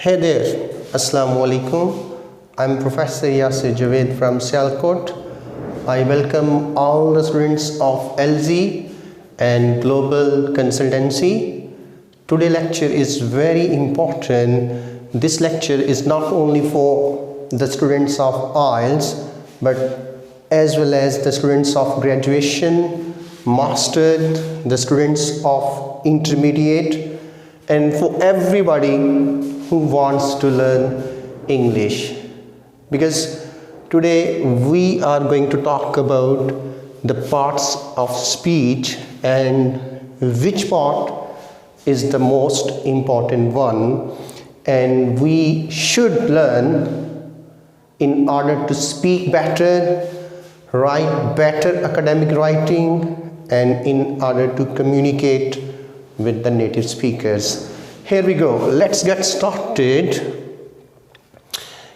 Hey there, Assalamu alaikum. I'm Professor Yasir Javed from Sialkot. I welcome all the students of LZ and Global Consultancy. Today's lecture is very important. This lecture is not only for the students of IELTS, but as well as the students of graduation, master, the students of intermediate, and for everybody who wants to learn English. Because today we are going to talk about the parts of speech and which part is the most important one, and we should learn in order to speak better, write better academic writing, and in order to communicate with the native speakers. Here we go. Let's get started.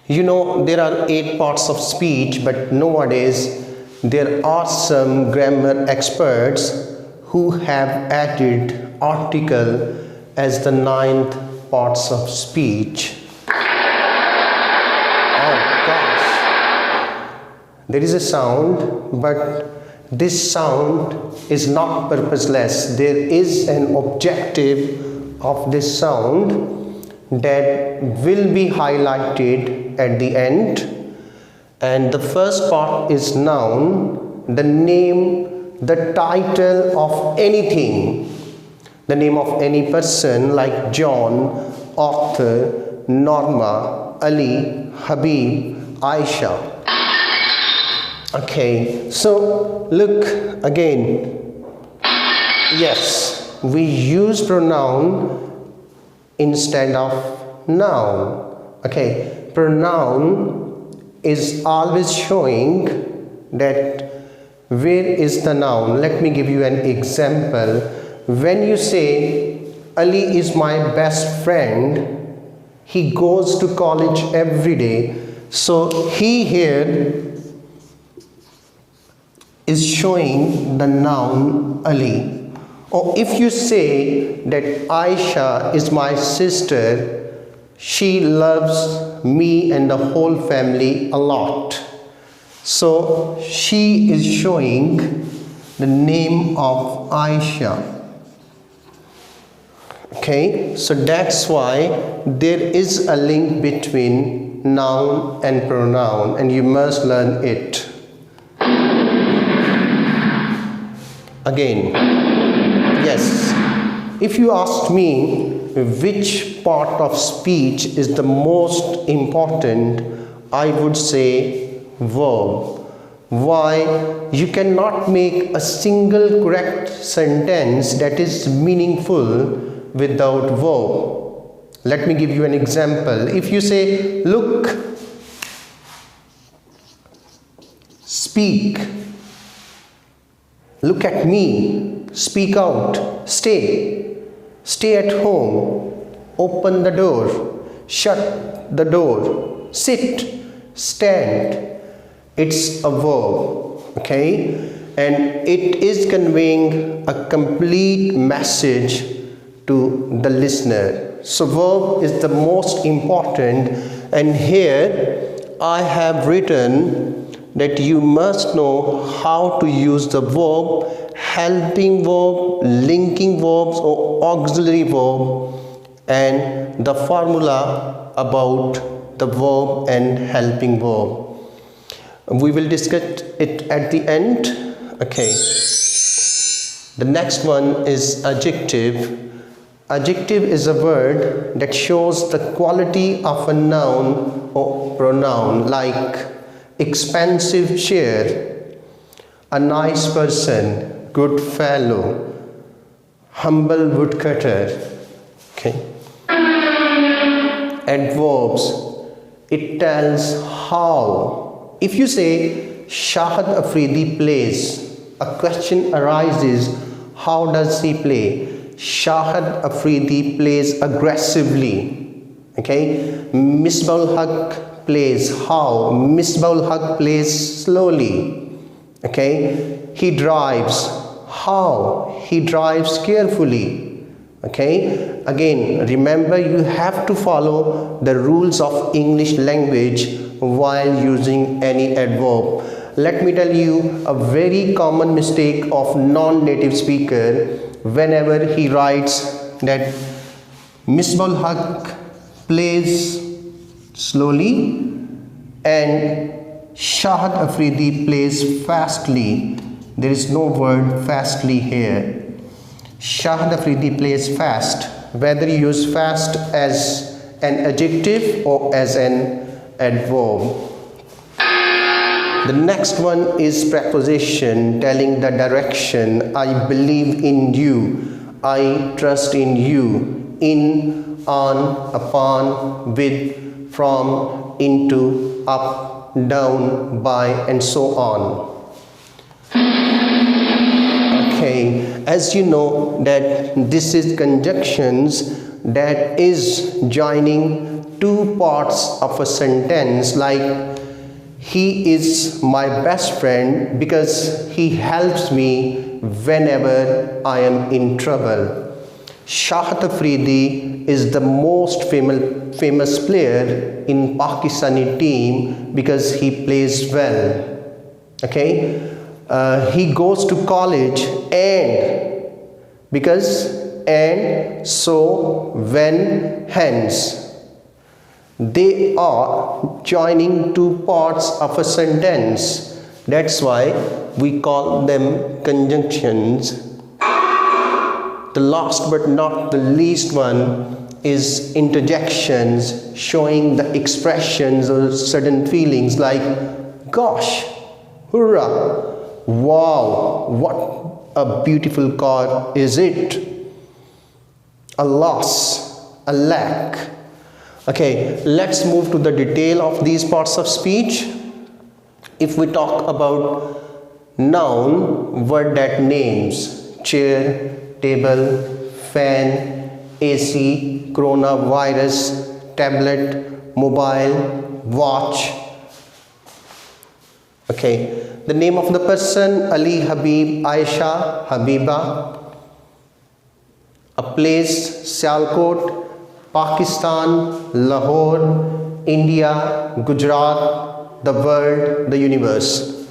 You know, there are 8 parts of speech, but nowadays there are some grammar experts who have added article as the 9th parts of speech. Oh gosh, there is a sound, but this sound is not purposeless. There is an objective of this sound that will be highlighted at the end. And the first part is noun, the name, the title of anything, the name of any person like John, Arthur, Norma, Ali, Habib, Aisha. Okay, so look again. Yes, we use pronoun instead of noun. Okay, pronoun is always showing that where is the noun. Let me give you an example. When you say Ali is my best friend, he goes to college every day, so he here is showing the noun Ali. Or if you say that Aisha is my sister, she loves me and the whole family a lot, so she is showing the name of Aisha. Okay, so that's why there is a link between noun and pronoun, and you must learn it. Again, yes, if you ask me which part of speech is the most important, I would say verb. Why? You cannot make a single correct sentence that is meaningful without verb. Let me give you an example. If you say look, speak, look at me, speak out, stay at home, open the door, shut the door, sit, stand. It's a verb, okay? And it is conveying a complete message to the listener. So verb is the most important, and here I have written that you must know how to use the verb, helping verb, linking verbs or auxiliary verb, and the formula about the verb and helping verb. We will discuss it at the end. Okay. The next one is adjective. Adjective is a word that shows the quality of a noun or pronoun, like expensive chair, a nice person, good fellow, humble woodcutter. Okay. Adverbs, it tells how. If you say Shahid Afridi plays, a question arises, how does he play? Shahid Afridi plays aggressively. Okay. Misbahul Haq plays how? Misbahul Haq plays slowly. Okay. He drives how? He drives carefully. Okay, again, remember you have to follow the rules of English language while using any adverb. Let me tell you a very common mistake of non-native speaker whenever he writes that Misbah Haq plays slowly and Shahid Afridi plays fastly. There is no word fastly here. Shahid Afridi plays fast. Whether you use fast as an adjective or as an adverb. The next one is preposition, telling the direction. I believe in you. I trust in you. In, on, upon, with, from, into, up, down, by, and so on. Okay, as you know that this is conjunctions that is joining two parts of a sentence, like he is my best friend because he helps me whenever I am in trouble. Shahid Afridi is the most famous player in Pakistani team because he plays well. Okay, he goes to college and so, when, hence. They are joining two parts of a sentence. That's why we call them conjunctions. The last but not the least one is interjections, showing the expressions or certain feelings like gosh, hurrah, wow, what a beautiful car is it, a loss, a lack. Okay, let's move to the detail of these parts of speech. If we talk about noun, word that names, chair, table, fan, AC, coronavirus, tablet, mobile, watch. Okay, the name of the person, Ali, Habib, Aisha, Habiba. A place, Sialkot, Pakistan, Lahore, India, Gujarat, the world, the universe.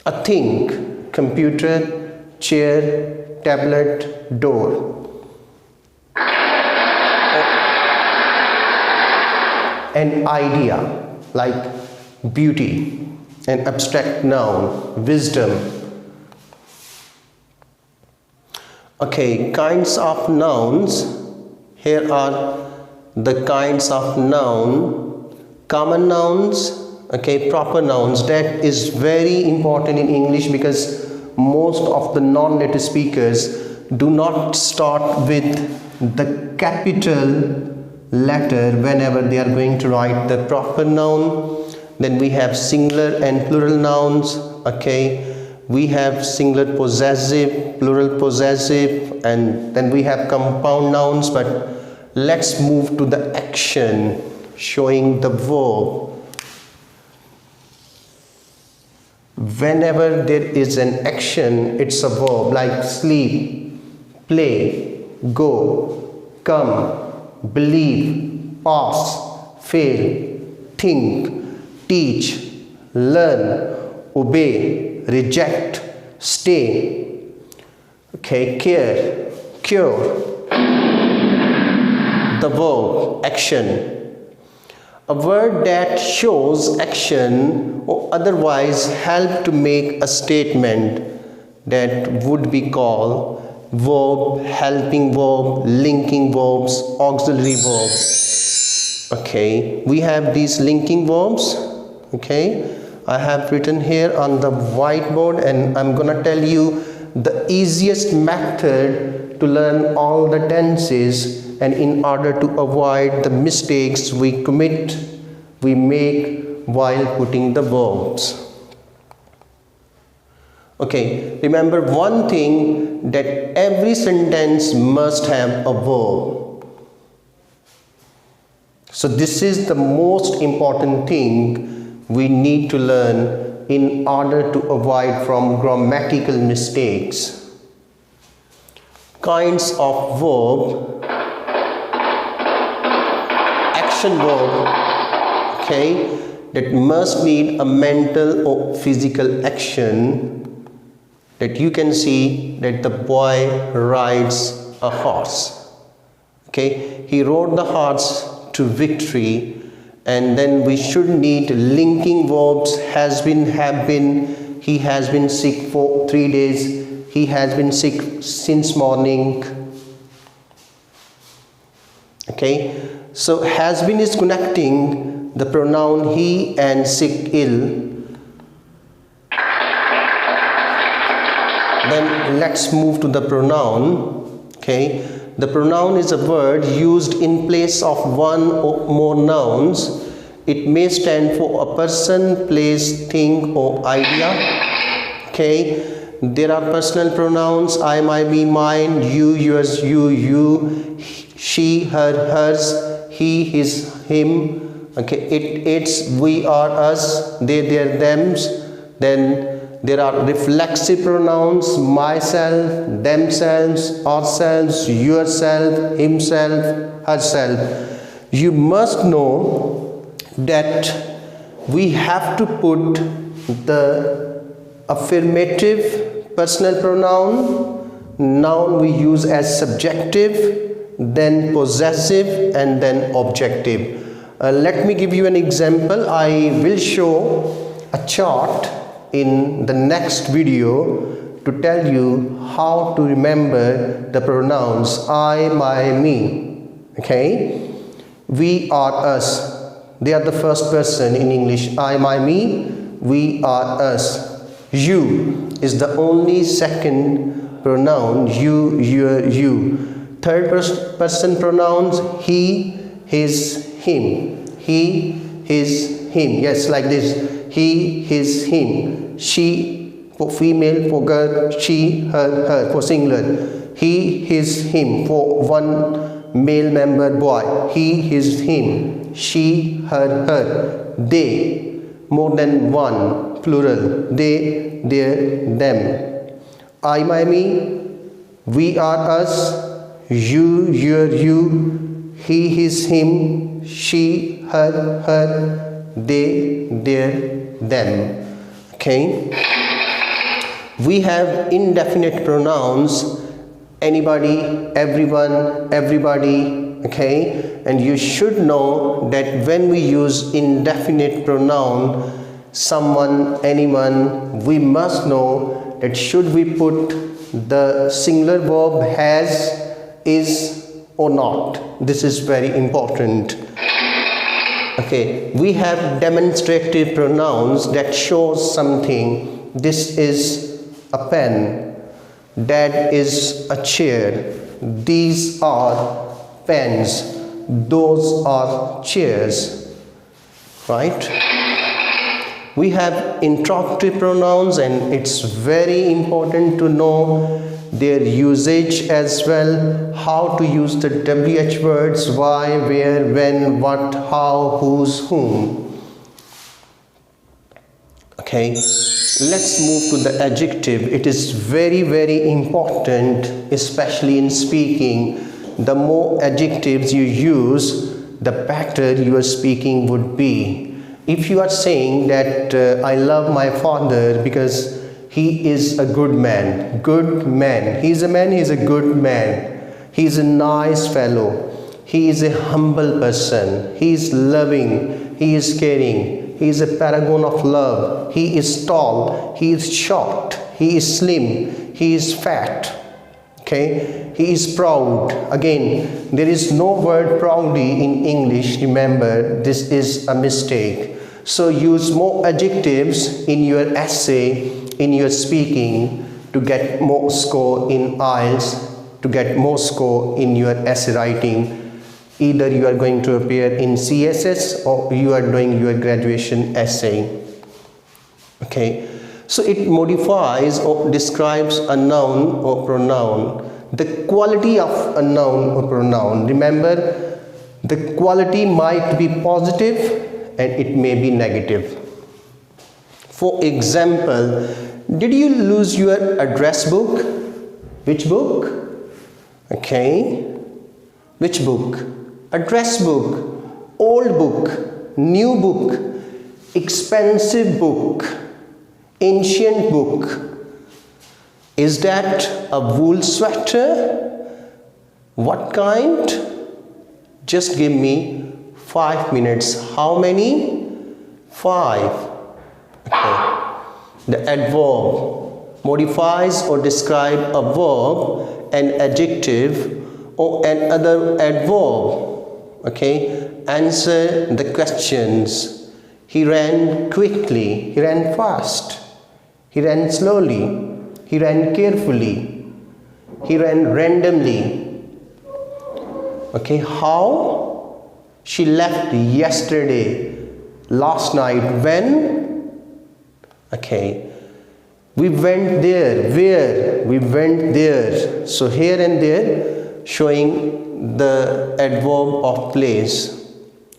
A thing, computer, chair, tablet, door. An idea, like beauty, an abstract noun, wisdom. Okay, kinds of nouns. Here are the kinds of noun. Common nouns, okay, proper nouns. That is very important in English because most of the non-native speakers do not start with the capital letter whenever they are going to write the proper noun. Then we have singular and plural nouns. Okay, we have singular possessive, plural possessive, and then we have compound nouns. But let's move to the action, showing the verb. Whenever there is an action, it's a verb, like sleep, play, go, come, believe, pass, fail, think, teach, learn, obey, reject, stay, okay, care, cure. The verb, action. A word that shows action or otherwise help to make a statement that would be called verb, helping verb, linking verbs, auxiliary verb. Okay, we have these linking verbs. Okay, I have written here on the whiteboard, and I'm gonna tell you the easiest method to learn all the tenses, and in order to avoid the mistakes we make while putting the verbs. Okay, remember one thing, that every sentence must have a verb. So this is the most important thing we need to learn in order to avoid from grammatical mistakes. kinds of verb, action verb, okay, that must need a mental or physical action, that you can see that the boy rides a horse, okay, he rode the horse to victory. And then we should need linking verbs, has been, have been, he has been sick for 3 days, he has been sick since morning. Okay, so has been is connecting the pronoun he and sick, ill. Then let's move to the pronoun. Okay, the pronoun is a word used in place of one or more nouns. It may stand for a person, place, thing or idea. Okay, there are personal pronouns: I, my, me, mine, you, yours, you, she, her, hers, he, his, him. Okay, it's, we, are, us, they, their, thems. Then there are reflexive pronouns: myself, themselves, ourselves, yourself, himself, herself. You must know that we have to put the affirmative personal pronoun, noun we use as subjective, then possessive, and then objective. Let me give you an example. I will show a chart in the next video to tell you how to remember the pronouns I, my, me. Okay, we, are, us. They are the first person in English. I, my, me, we, are, us. You is the only second pronoun. You, your, you. Third person pronouns: he, his, him. He, his, him. Yes, like this. He, his, him. She for female, for girl. She, her for singular. He, his, him for one male member, boy. He, his, him. She, her. They, more than one, plural. They, their, them. I, my, me, we, are, us. You, your, you. He, his, him. She, her. They, their, them. Okay, we have indefinite pronouns: anybody, everyone, everybody. Okay, and you should know that when we use indefinite pronoun, someone, anyone, we must know that should we put the singular verb has, is or not. This is very important. Okay, we have demonstrative pronouns that shows something. This is a pen, that is a chair, these are pens, those are chairs, right? We have interrogative pronouns, and it's very important to know their usage as well, how to use the WH words: why, where, when, what, how, whose, whom. Okay, let's move to the adjective. It is very, very important, especially in speaking. The more adjectives you use, the better your speaking would be. If you are saying that I love my father because he is a good man, he's a man, he's a good man, he's a nice fellow, he is a humble person, he is loving, he is caring, he is a paragon of love, he is tall, he is short, he is slim, he is fat. Okay, he is proud. Again, there is no word proudly in English. Remember, this is a mistake. So use more adjectives in your essay, in your speaking, to get more score in IELTS, to get more score in your essay writing. Either you are going to appear in CSS or you are doing your graduation essay. Okay. So it modifies or describes a noun or pronoun. The quality of a noun or pronoun. Remember, the quality might be positive and it may be negative. For example, did you lose your address book? Which book? Okay, which book? Address book, old book, new book, expensive book, ancient book. Is that a wool sweater? What kind? Just give me 5 minutes. How many? 5. Okay. The adverb modifies or describes a verb, an adjective, or another adverb. Okay. Answer the questions. He ran quickly. He ran fast. He ran slowly. He ran carefully. He ran randomly. Okay, how? She left yesterday, last night. When? Okay, we went there. Where? We went there. So here and there, showing the adverb of place.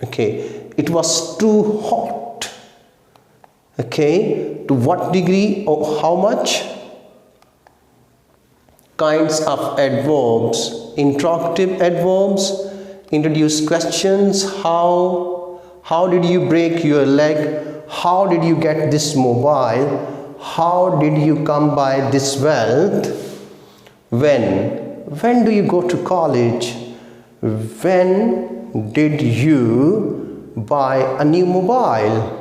Okay, it was too hot. Okay, to what degree or how much? Kinds of adverbs. Interrogative adverbs introduce questions. How did you break your leg? How did you get this mobile? How did you come by this wealth? When do you go to college? When did you buy a new mobile?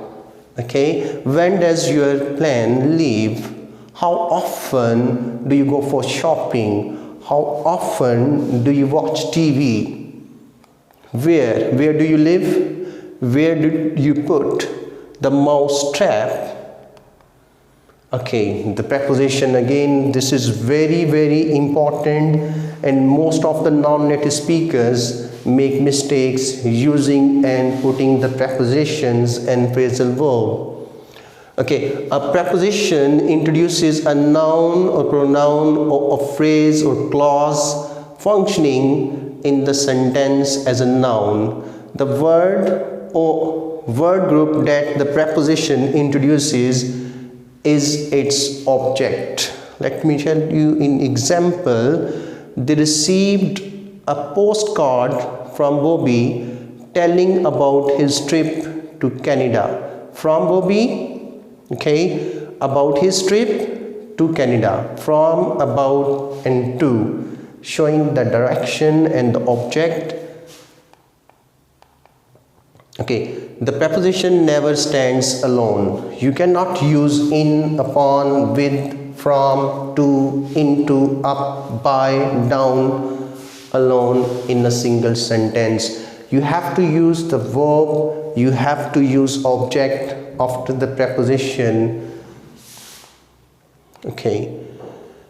Okay, when does your plane leave? How often do you go for shopping? How often do you watch TV? Where do you live? Where did you put the mouse trap? Okay, the preposition again, this is very, very important, and most of the non-native speakers make mistakes using and putting the prepositions and phrasal verb. Okay, a preposition introduces a noun or pronoun or a phrase or clause functioning in the sentence as a noun. The word or word group that the preposition introduces is its object. Let me tell you in example. They received a postcard from Bobby telling about his trip to Canada. From Bobby, okay, about his trip to Canada. From, about, and to, showing the direction and the object. Okay, the preposition never stands alone. You cannot use in, upon, with, from, to, into, up, by, down alone in a single sentence. You have to use the verb, you have to use object after the preposition. Okay,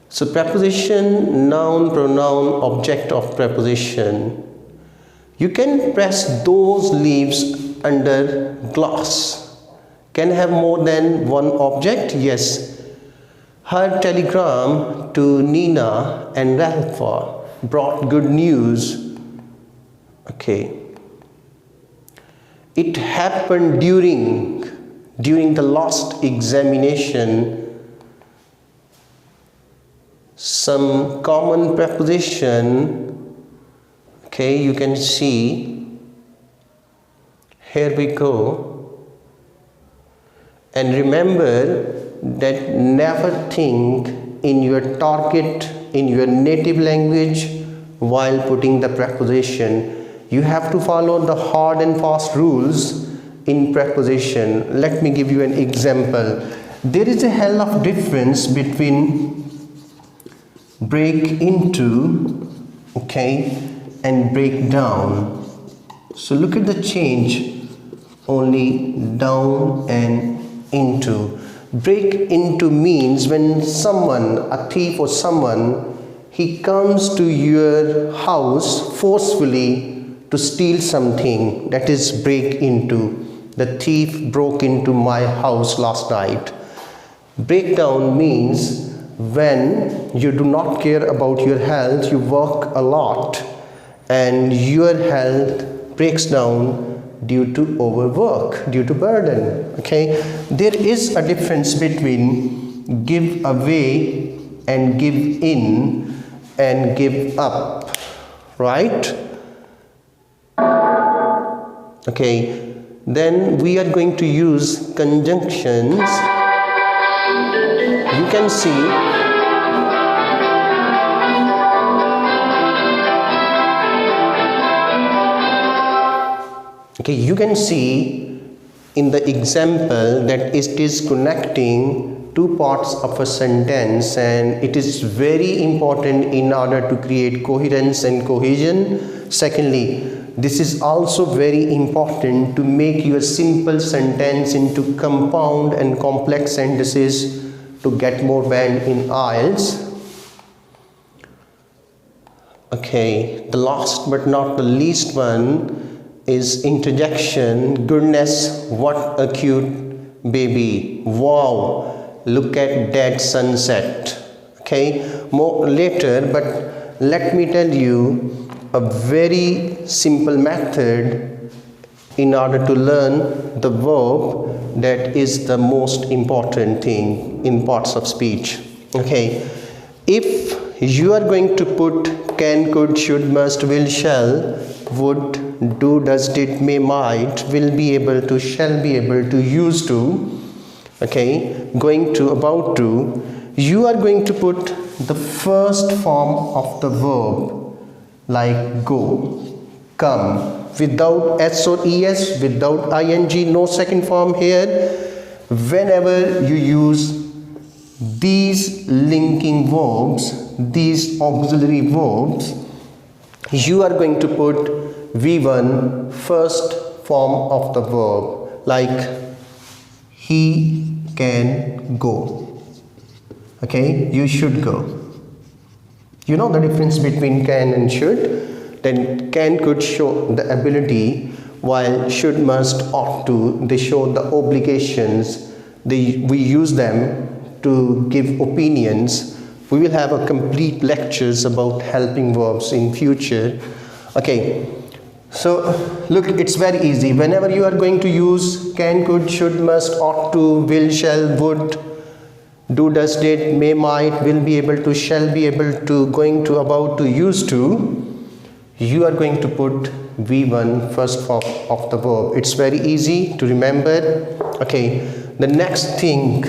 so preposition, noun, pronoun, object of preposition. You can press those leaves under glass. Can have more than one object? Yes. Her telegram to Nina and Ralph brought good news. Okay. It happened during the last examination. Some common preposition. Okay, you can see. Here we go. And remember that never think in your target, in your native language while putting the preposition. You have to follow the hard and fast rules in preposition. Let me give you an example. There is a hell of difference between break into, okay, and break down. So look at the change, only down and into. Break into means when someone, a thief or someone, he comes to your house forcefully to steal something. That is break into. The thief broke into my house last night. Breakdown means when you do not care about your health, you work a lot and your health breaks down due to overwork, due to burden. Okay, there is a difference between give away and give in and give up, right? Okay, then we are going to use conjunctions. You can see you can see in the example that it is connecting two parts of a sentence, and it is very important in order to create coherence and cohesion. Secondly, this is also very important to make your simple sentence into compound and complex sentences to get more band in IELTS. Okay, the last but not the least one is interjection. Goodness, what a cute baby. Wow, look at that sunset. Okay, more later, but let me tell you a very simple method in order to learn the verb that is the most important thing in parts of speech. Okay, if you are going to put can, could, should, must, will, shall, would, do, does, did, may, might, will be able to, shall be able to, used to, okay, going to, about to, you are going to put the first form of the verb like go, come, without s or es, without ing, no second form here. Whenever you use these linking verbs, these auxiliary verbs, you are going to put V1 first form of the verb, like he can go. Okay, you should go. You know the difference between can and should? Then can, could show the ability, while should, must, ought to, they show the obligations. We use them to give opinions. We will have a complete lectures about helping verbs in future. Okay, so look, it's very easy. Whenever you are going to use can, could, should, must, ought to, will, shall, would, do, does, did, may, might, will be able to, shall be able to, going to, about to, used to, you are going to put V1 first form of the verb. It's very easy to remember. Okay, the next thing,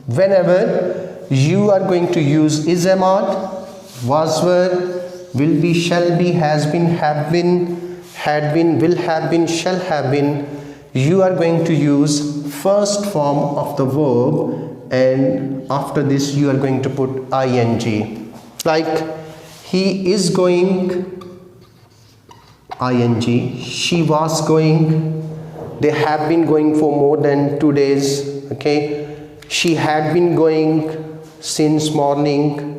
whenever you are going to use is, am, are, was, were, will be, shall be, has been, have been, had been, will have been, shall have been, you are going to use first form of the verb, and after this you are going to put ing. Like he is going, ing, she was going, they have been going for more than 2 days. Okay, she had been going since morning,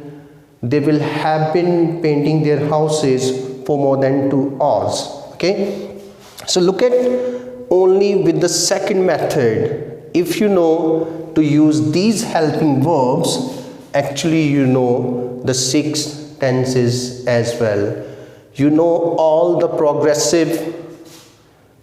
they will have been painting their houses for more than 2 hours. Okay, so look at only with the second method. If you know to use these helping verbs, actually you know the 6 tenses as well. You know all the progressive,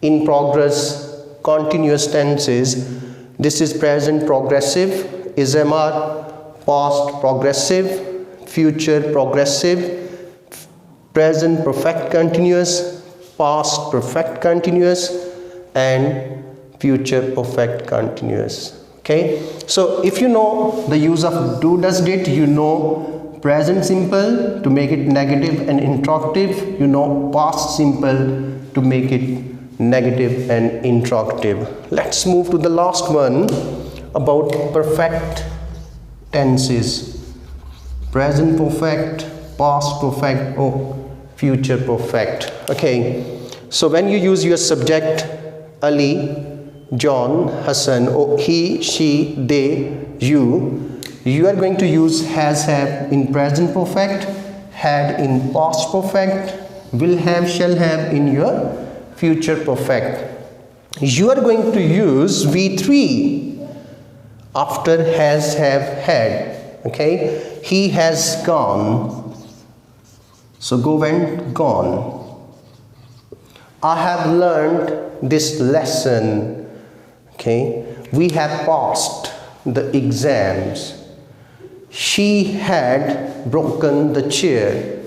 in progress, continuous tenses. This is present progressive, is, am, are, past progressive, future progressive, present perfect continuous, past perfect continuous, and future perfect continuous. Okay, so if you know the use of do, does, did, you know present simple to make it negative and interrogative, you know past simple to make it negative and interrogative. Let's move to the last one about perfect tenses. Present perfect, past perfect, or future perfect. Okay, so when you use your subject Ali, John, Hassan, or he, she, they, you are going to use has, have in present perfect, had in past perfect, will have, shall have in your future perfect. You are going to use V3 after has, have, had. Okay, he has gone, so go, went, gone. I have learned this lesson. Okay, we have passed the exams. She had broken the chair.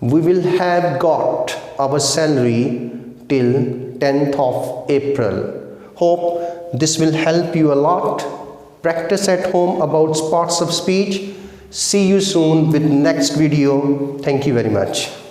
We will have got our salary till 10th of April. Hope this will help you a lot. Practice at home about parts of speech. See you soon with next video. Thank you very much.